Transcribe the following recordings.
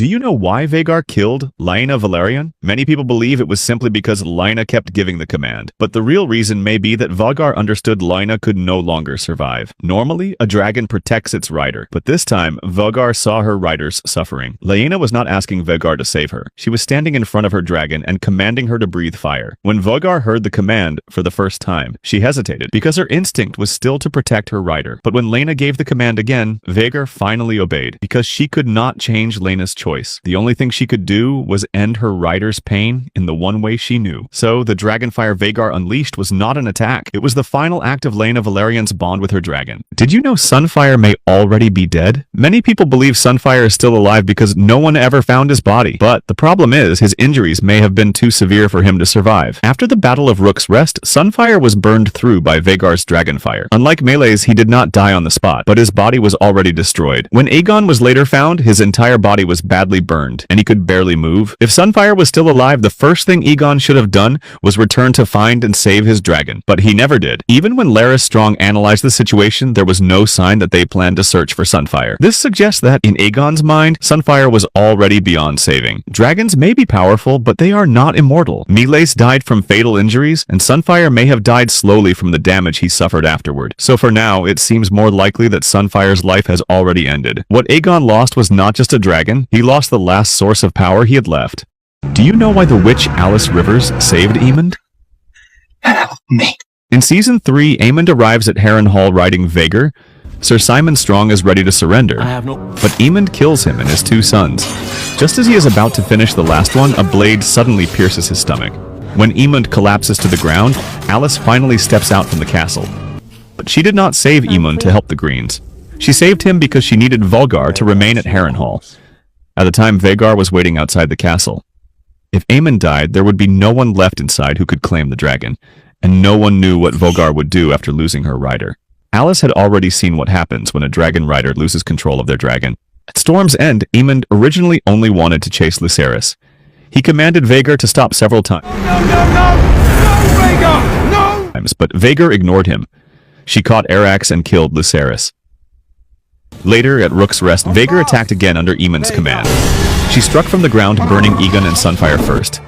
Do you know why Vhagar killed Laena Velaryon? Many people believe it was simply because Laena kept giving the command, but the real reason may be that Vhagar understood Laena could no longer survive. Normally, a dragon protects its rider, but this time, Vhagar saw her riders suffering. Laena was not asking Vhagar to save her. She was standing in front of her dragon and commanding her to breathe fire. When Vhagar heard the command for the first time, she hesitated because her instinct was still to protect her rider. But when Laena gave the command again, Vhagar finally obeyed because she could not change Laena's choice. The only thing she could do was end her rider's pain in the one way she knew. So the dragonfire Vhagar unleashed was not an attack. It was the final act of Laena Velaryon's bond with her dragon. Did you know Sunfire may already be dead? Many people believe Sunfire is still alive because no one ever found his body. But the problem is his injuries may have been too severe for him to survive. After the Battle of Rook's Rest, Sunfire was burned through by Vhagar's dragonfire. Unlike Melee's, he did not die on the spot, but his body was already destroyed. When Aegon was later found, his entire body was badly burned, and he could barely move. If Sunfire was still alive, the first thing Aegon should have done was return to find and save his dragon. But he never did. Even when Larys Strong analyzed the situation, there was no sign that they planned to search for Sunfire. This suggests that, in Aegon's mind, Sunfire was already beyond saving. Dragons may be powerful, but they are not immortal. Melee's died from fatal injuries, and Sunfire may have died slowly from the damage he suffered afterward. So for now, it seems more likely that Sunfire's life has already ended. What Aegon lost was not just a dragon, he lost the last source of power he had left. Do you know why the witch Alice Rivers saved Aemond? Help me. In Season 3, Aemond arrives at Harrenhal riding Vhagar. Sir Simon Strong is ready to surrender, but Aemond kills him and his two sons. Just as he is about to finish the last one, a blade suddenly pierces his stomach. When Aemond collapses to the ground, Alice finally steps out from the castle. But she did not save Aemond to help the Greens. She saved him because she needed Vhagar to remain at Harrenhal. At the time, Vhagar was waiting outside the castle. If Aemond died, there would be no one left inside who could claim the dragon, and no one knew what Vhagar would do after losing her rider. Alice had already seen what happens when a dragon rider loses control of their dragon. At Storm's End, Aemond originally only wanted to chase Lucerys. He commanded Vhagar to stop several times. No, Vhagar! No! But Vhagar ignored him. She caught Arax and killed Lucerys. Later, at Rook's Rest, Vhagar attacked again under Aemond's command. She struck from the ground, burning Aegon and Sunfire first.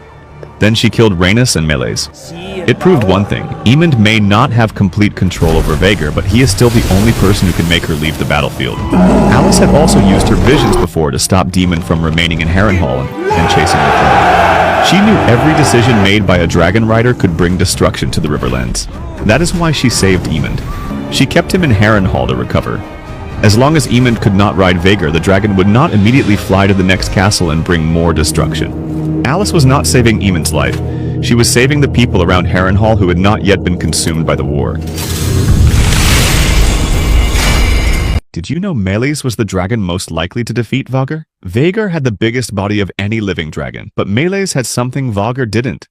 Then she killed Rhaenys and Melees. It proved one thing. Aemond may not have complete control over Vhagar, but he is still the only person who can make her leave the battlefield. Alice had also used her visions before to stop Daemon from remaining in Harrenhal and chasing the throne. She knew every decision made by a dragon rider could bring destruction to the Riverlands. That is why she saved Aemond. She kept him in Harrenhal to recover. As long as Aemond could not ride Vhagar, the dragon would not immediately fly to the next castle and bring more destruction. Alice was not saving Aemond's life. She was saving the people around Harrenhal who had not yet been consumed by the war. Did you know Melees was the dragon most likely to defeat Vhagar? Vhagar had the biggest body of any living dragon, but Melees had something Vhagar didn't.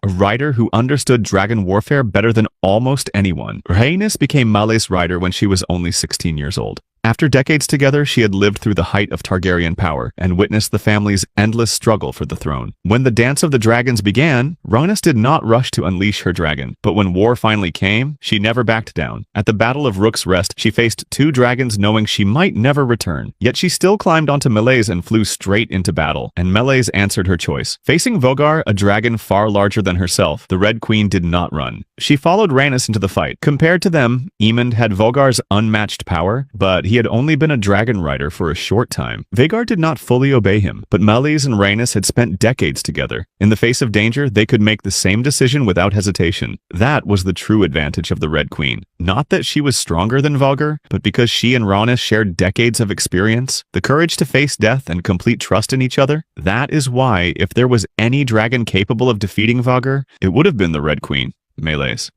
A rider who understood dragon warfare better than almost anyone. Rhaenys became Melees' rider when she was only 16 years old. After decades together, she had lived through the height of Targaryen power and witnessed the family's endless struggle for the throne. When the Dance of the Dragons began, Rhaenys did not rush to unleash her dragon, but when war finally came, she never backed down. At the Battle of Rook's Rest, she faced two dragons knowing she might never return. Yet she still climbed onto Melees and flew straight into battle, and Melees answered her choice. Facing Vhagar, a dragon far larger than herself, the Red Queen did not run. She followed Rhaenys into the fight. Compared to them, Aemond had Vhagar's unmatched power, but he had only been a dragon rider for a short time. Vhagar did not fully obey him, but Melees and Rhaenys had spent decades together. In the face of danger, they could make the same decision without hesitation. That was the true advantage of the Red Queen. Not that she was stronger than Vhagar, but because she and Rhaenys shared decades of experience, the courage to face death and complete trust in each other. That is why, if there was any dragon capable of defeating Vhagar, it would have been the Red Queen, Melees.